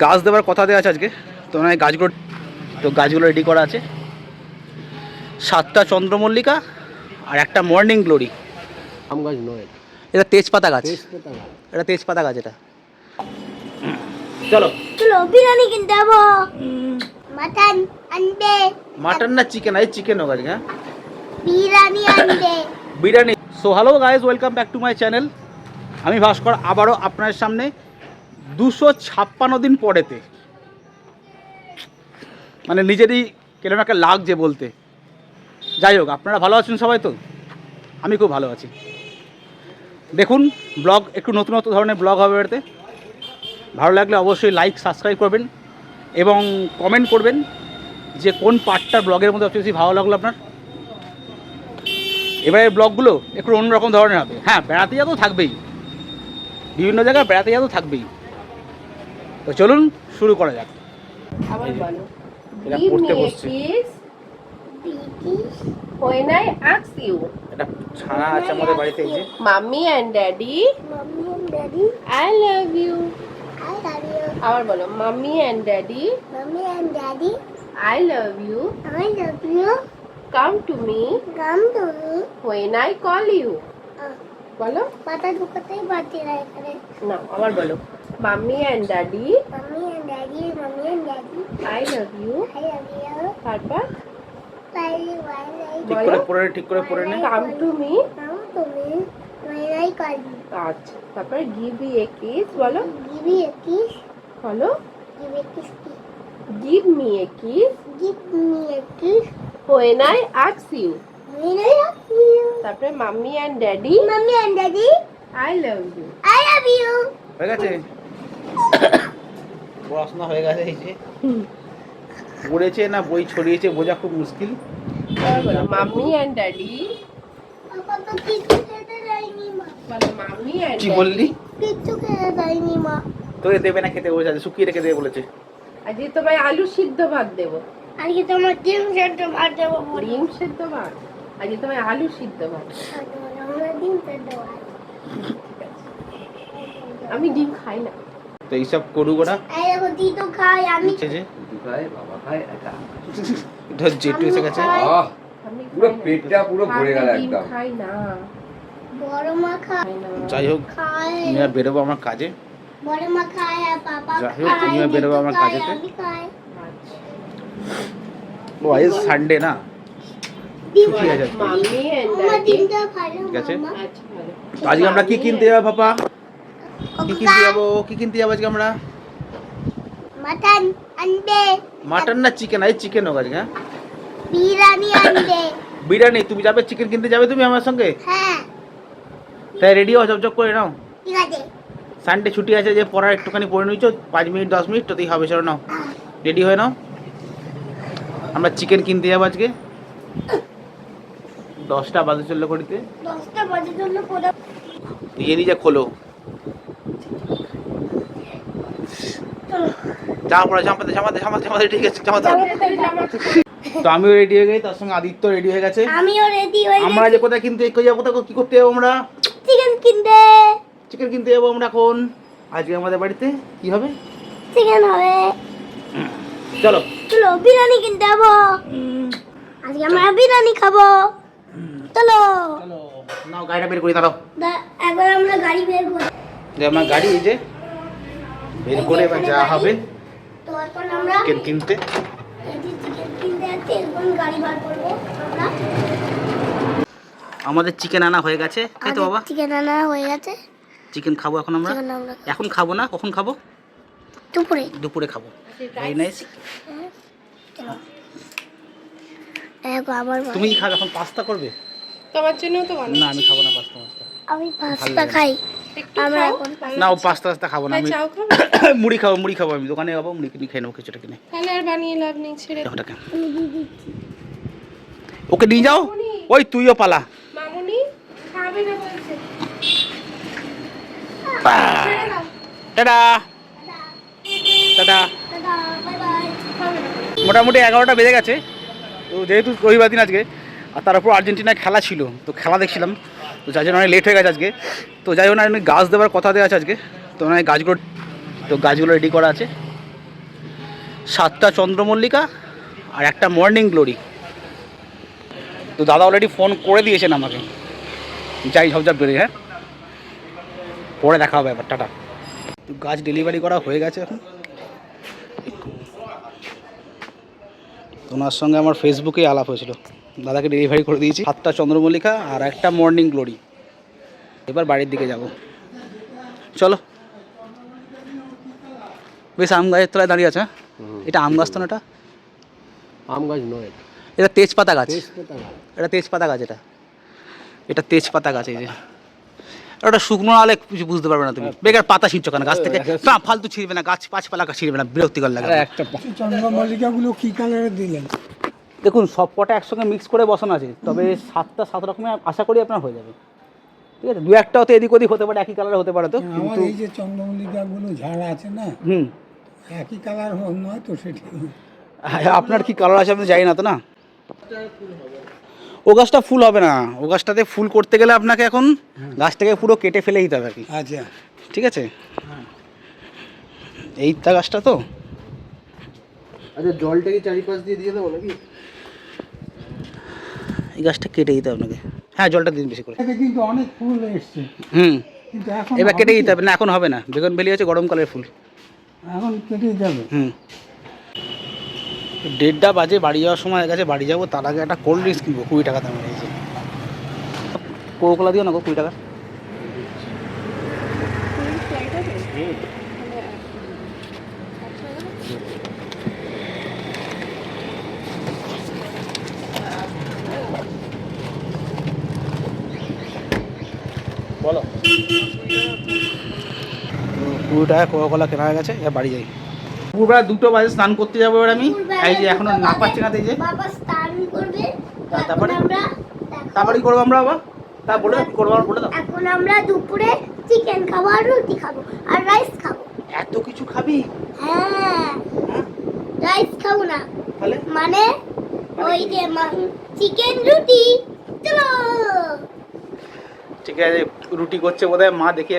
গাছ দেওয়ার কথা দেওয়া আছে আজকে, তো গাছগুলো রেডি করা আছে। 7টা চন্দ্রমল্লিকা আর একটা মর্নিং গ্লোরি। আম গাছ নয়, এটা তেজপাতা গাছ। এটা তেজপাতা গাছ। এটা চলো চলো বিরিয়ানি কিনতে যাবো। মাটন আনবে। মাটন না চিকেন? এই চিকেন হোক আজকে। হ্যাঁ, বিরিয়ানি আনবে। Biryani. So hello guys, welcome back to my channel. আমি ভাস্কর আবারও আপনার সামনে 256 দিন পরেতে, মানে নিজেরই কেন একটা লাগছে বলতে। যাই হোক, আপনারা ভালো আছেন সবাই? তো আমি খুব ভালো আছি। দেখুন, ব্লগ একটু নতুন ধরনের ব্লগ হবে এতে। ভালো লাগলে অবশ্যই লাইক সাবস্ক্রাইব করবেন এবং কমেন্ট করবেন যে কোন পার্টটা ব্লগের মধ্যে সবচেয়ে বেশি ভালো লাগলো আপনার। এবারে ব্লগগুলো একটু অন্যরকম ধরনের হবে। হ্যাঁ, বেড়াতে যাওয়া তো থাকবেই, বিভিন্ন জায়গায় বেড়াতে যাওয়া তো থাকবেই। তো চলুন শুরু করা যাক। আবার বলো। এটা Give পড়তে me a বসছে। kiss when I ask you. এটা ছানা আছে আমাদের বাড়িতে, এই যে Mommy and Daddy, mommy and daddy I love you. I love you. আবার বলো। Mommy and Daddy, mommy and daddy I love you. I love you. Come to me গাম তুমি when I call you. বলো। পাতা ঢুকাতেই পারছি না এখানে। না, আবার বলো। Mommy and Daddy, mommy and daddy I love you. I love you. তারপর পাইলি ওয়াই ঠিক করে পড়ে নে, ঠিক করে পড়ে নে। Come to me. গাম তুমি ওয়াই কল আচ্ছা, তারপর give me a kiss বলো। গিভি এ কিস। বলো। Give a kiss. Give me a kiss give me a kiss when I ask you. when I love you. তারপরে Mommy and Daddy, mommy and daddy I love you. I love you. হয়ে গেছে, পড়াশোনা হয়ে গেছে। এই যে পড়েছে না বই ছড়িয়েছে বোঝা খুব মুশকিল। Mommy and Daddy, পাপা তো কিছু খেতে দেয়নি মা। বলো Mommy and কি Daddy. বললি? কিছু খেতে দেয়নি মা। তোকে দেবে না খেতে বলেছে, শুকিয়ে রেখে দেবে বলেছে। আজকে তোমায় আলু সিদ্ধ ভাত দেবো। আজকে তোমার ডিম সেদ্ধ ভাত দেবো বলি। ডিম সিদ্ধ ভাত। আজকে তোমায় আলু সিদ্ধ ভাত। আমরা ডিম সেদ্ধ ভাত। আমি ডিম খাই না। তো এইসব করুক ওরা। এই দেখো দি তো খাই আমি। হচ্ছে যে খায় বাবা খায় একা। ধর জেটু এসে গেছে। আহ আমি পুরো খাই না। পেটটা পুরো ভরে গেল আমি ডিম একদম। খাই না। বড় মা খায়। খাই না। যাই হোক, খায়। আমি আর বেরোবো আমার কাজে। বড় মা খায় আর পাপা যাই হোক, খায়। তুমিও বেরোবে আমার জিতু খায়, কাজেতে। আমি খাই। আচ্ছা। ও আজ সানডে না, ডিম ছুটি আছে। Mommy and আমার Daddy. ডিমটা ভালো ঠিক আছে। মামা। আচ্ছা, ভালো। তো আজকে আমরা কি কিনতে যাবো পাপা? কি কিনতে খোকা, যাবো? কি কিনতে যাবো আজকে আমরা? মাটন আনবে। মাটন না চিকেন? এই চিকেন হোক আজকে। হ্যাঁ, বিরিয়ানি আনবে। বিরিয়ানি। তুমি যাবে চিকেন কিনতে যাবে তুমি আমার সঙ্গে? হ্যাঁ তাই রেডি হও, ঝপঝপ করে নাও। ঠিক আছে। সানডে ছুটি আছে, যে পড়ার একটুখানি পড়ে নিচ্ছ 5 মিনিট 10 মিনিট তোতেই হবে। চলো নাও, রেডি হয়ে নাও। আমরা চিকেন কিনতে যাবো আজকে। 10টা বাজে চললো করিতে। 10টা বাজে জন্য পড়া। নিজে নিজে খোলো। জামা পড়া, জামাতে ঠিক আছে, জামাতে। তো আমিও রেডি হয়ে গেছি, তার সঙ্গে আদিত্য রেডি হয়ে গেছে। আমিও রেডি হয়ে আমরা যে কোথায় কিনতে যাবো, কোথায় কি করতে যাবো আমরা? চিকেন কিনতে। চিকেন কিনতে যাবো আমরা এখন। আজকে আমাদের বাড়িতে কি হবে? চিকেন হবে। চলো চলো বিরিয়ানি কিনতে যাবো। আজকে আমরা বিরিয়ানি খাবো। চলো চলো, নাও গাড়িটা বের করি, দাঁড়াও। একবার আমরা গাড়ি বের করি। যে আমার গাড়ি এই যে বের করে এবার যাওয়া হবে তো এখন আমরা চিকেন কিনতে। এই যে চিকেন কিনতে যাচ্ছি, এখন গাড়ি বার করবো আমরা। আমাদের চিকেন আনা হয়ে গেছে, তাই তো বাবা? চিকেন আনা হয়ে গেছে। চিকেন খাবো এখন আমরা। চিকেন আমরা এখন খাবো না, কখন খাবো? দুপুরে। দুপুরে খাবো। Very nice. দেখো আবার তুমি কি খাবে এখন? পাস্তা করবে? তোমার জন্য তো বানাই। না, আমি খাবো না পাস্তা। আমি পাস্তা খাই। আমরা এখন না, ও পাস্তা খাবো না। আমি চাও খাবে? মুড়ি খাবো। আমি দোকানে যাবো, মুড়ি কিনে খেয়ে নেবো, কিছুটা কিনে। তাহলে আর বানিয়ে লাভ নেই, ছেড়ে দাও। ওটাকে ওকে নিয়ে যাও। ওই তুইও পালা। মামুনি খাবে না বলছে। Tata tata. Tata, bye bye. খাবে না। মোটামুটি 11টা বেজে গেছে। তো যেহেতু রবিবার দিন আজকে, আর তার উপর আর্জেন্টিনায় খেলা ছিল, তো খেলা দেখছিলাম, তো যার জন্য অনেক লেট হয়ে গেছে আজকে। তো যাই হোক না, গাছ দেওয়ার কথা দেওয়া আছে আজকে, তো গাছগুলো রেডি করা আছে। 7টা চন্দ্রমল্লিকা আর একটা মর্নিং গ্লোরি। তো দাদা অলরেডি ফোন করে দিয়েছেন আমাকে, যাই ঝপঝপ বেরিয়ে। হ্যাঁ, পরে দেখা হবে এবার, টাটা। তো গাছ ডেলিভারি করা হয়ে গেছে এখন। ওনার সঙ্গে আমার ফেসবুকেই আলাপ হয়েছিল, দাদাকে ডেলিভারি করে দিয়েছি 7টা চন্দ্রমল্লিকা আর একটা মর্নিং গ্লোরি। এবার বাড়ির দিকে যাব, চলো। বেশ আম গাছের তলায় দাঁড়িয়ে আছে। এটা আম গাছ তো না? এটা আম গাছ নয়, এটা তেজপাতা গাছ। তেজপাতা গাছ। এটা তেজপাতা গাছ, এটা তেজপাতা গাছ। এই যে ওটা শুকনো আলে কিছু বুঝতে পারবে না তুমি, বেকার পাতা ছিঁড়ছো কেন গাছ থেকে? না, ফালতু ছিঁড়বে না, গাছ পাঁচপালা ছিঁড়বে না, বিরক্তিকর লাগে। একটা চন্দ্রমল্লিকাগুলো কি কালারের দিলেন? দেখুন, সব কটা একসঙ্গে মিক্স করে বসানো আছে, তবে 7টা 7 রকমের আশা করি আপনার হয়ে যাবে। ঠিক আছে, 2-1টাও তো এদিক ওদিক হতে পারে, একই কালার হতে পারে তো, আমার কিন্তু এই যে চন্দ্রমল্লিকাগুলো ঝাড় আছে না, একই কালার নয় তো সেটি। আপনার কি কালার আছে আপনি জানি না তো। না, ও গাছটা ফুল হবে না, ও গাছটাতে ফুল করতে গেলে আপনাকে এখন গাছটাকে পুরো কেটে ফেলে দিতে হবে আর কি। আচ্ছা, ঠিক আছে, এইটা গাছটা তো। আচ্ছা, জলটা কি চারিপাশ দিয়ে দিয়ে দেবো নাকি? এই গাছটা কেটে দিতে হবে আপনাকে। হ্যাঁ, জলটা দিন বেশি করে। এতে কিন্তু অনেক ফুল এসছে, কিন্তু এখন এবার কেটে হবে দিতে হবে না, এখন হবে না। বেগুন ভেলি হচ্ছে গরমকালের ফুল। কি? এখন কেটে যাবে। 1:30 বাজে, বাড়ি যাওয়ার সময় হয়ে গেছে। বাড়ি যাবো, তার আগে একটা কোল্ড ড্রিঙ্কস কিনবো, 20 টাকা দাম রয়েছে। কোকোলা দিও না গো, 20 টাকা। বলো, 20 টাকা কোকোলা কেনা হয়ে গেছে। এবার বাড়ি যাই। দুপুরবেলা 2টো বাজে, স্নান করতে যাবো এবার আমি। এই যে এখনো না পাচ্ছি না, এই যে বাবা স্নান করবে, তারপরে আমরা তারপরে কি করবো আমরা বাবা? তা বলে কি করবো আমার বলে দাও। এখন আমরা দুপুরে চিকেন খাবো আর রুটি খাবো আর রাইস খাবো। এত কিছু খাবি? হ্যাঁ, রাইস খাবো না, তাহলে মানে ওই যে চিকেন রুটি। চলো, ঠিক আছে, রুটি করছে বোধহয় মা, দেখে।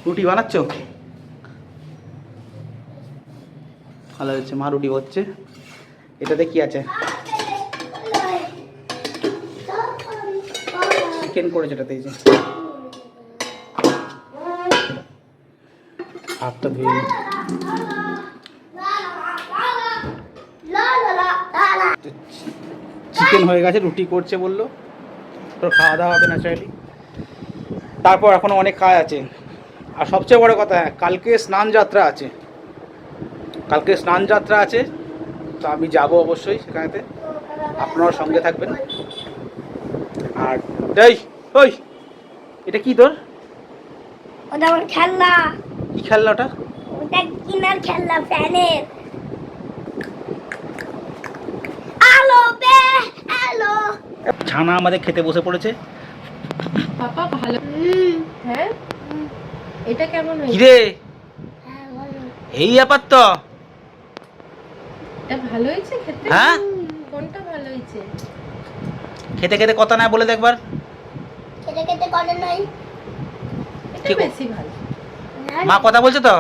রুটি বানাচ্ছ? ভালো হচ্ছে, মা রুটি হচ্ছে। এটাতে কি আছে? চিকেন করেছে এটাতে। এই যে হাতটা ধুয়ে নিই। চিকেন হয়ে গেছে, রুটি করছে বললো, তো খাওয়া দাওয়া হবে ন্যাচারালি। তারপর এখনো অনেক কাজ আছে। আর সবচেয়ে বড় কথা, কালকে স্নান যাত্রা আছে। কালকে স্নান যাত্রা আছে, তো আমি যাব অবশ্যই সেখানেতে, আপনারাও সঙ্গে থাকবেন। আর এই, ওই এটা কি তোর? ওটা আমার খেলনা, কি খেলনা ওটা? ওটা কিনার খেলনা, ফ্যানের আলো বে আলো। ছানা আমাদের খেতে বসে পড়েছে। পাপা ভালো। হ্যাঁ, এটা কেমন হয়েছে? কিরে, হ্যাঁ, বলো। এই ব্যাপার তো। এটা ভালো হয়েছে খেতে? হ্যাঁ, কোনটা ভালো হয়েছে? খেতে খেতে কথা না বলে দেখবার। খেতে খেতে করে নাই। এটা ঠিক। বেশি ভালো। মা কথা বলছে তো।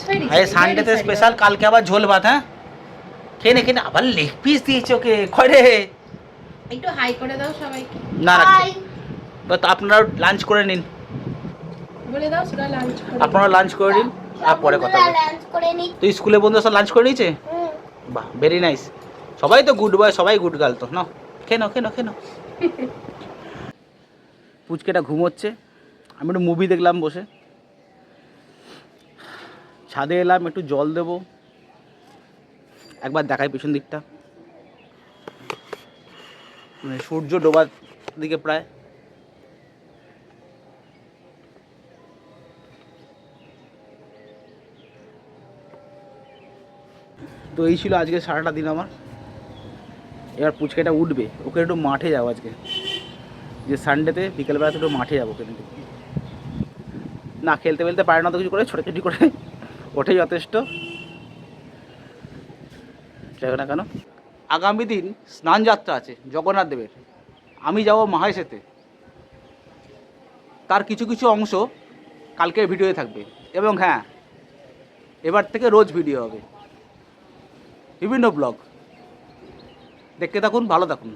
Sorry, আরে sorry, সানডেতে sorry, স্পেশাল, কালকে আবার ঝোল ভাত। হ্যাঁ, খেয়ে নে খেয়ে নে। আবার লেগ পিস দিয়েছে ওকে, কয় রে। একটু হাই করে দাও সবাইকে। না না, হাই, তো আপনারা লাঞ্চ করে নিন, বলে দাও সেটা লাঞ্চ করে। আপনারা লাঞ্চ করে নিন, আর পরে কথা হবে। লাঞ্চ করে নি। তো স্কুলে বন্ধুরা সব লাঞ্চ করে নিয়েছে? বাহ, ভেরি নাইস। সবাই তো গুড বয়, সবাই গুড গার্ল তো। নাও খেয়ে নাও, খেয়ে নাও, খেয়ে নাও। পুচকেটা ঘুমোচ্ছে, আমি একটু মুভি দেখলাম বসে। ছাদে এলাম, একটু জল দেবো, একবার দেখাই পেছন দিকটা, মানে সূর্য ডোবার দিকে প্রায়। তো এই ছিল আজকে সারাটা দিন আমার। এবার পুচকেটা উঠবে, ওকে একটু মাঠে যাবো আজকে, যে সানডেতে বিকেলবেলাতে একটু মাঠে যাবো কিন্তু। না খেলতে ফেলতে পারে না তো, কিছু করে ছোটাছুটি করে ওঠেই যথেষ্ট। যাই না কেন, আগামী দিন স্নান যাত্রা আছে জগন্নাথ দেবের। আমি যাব মাহেশেতে, তার কিছু কিছু অংশ কালকের ভিডিওতে থাকবে। এবং হ্যাঁ, এবার থেকে রোজ ভিডিও হবে, বিভিন্ন ব্লগ। দেখতে থাকুন, ভালো থাকুন,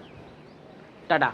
টাটা।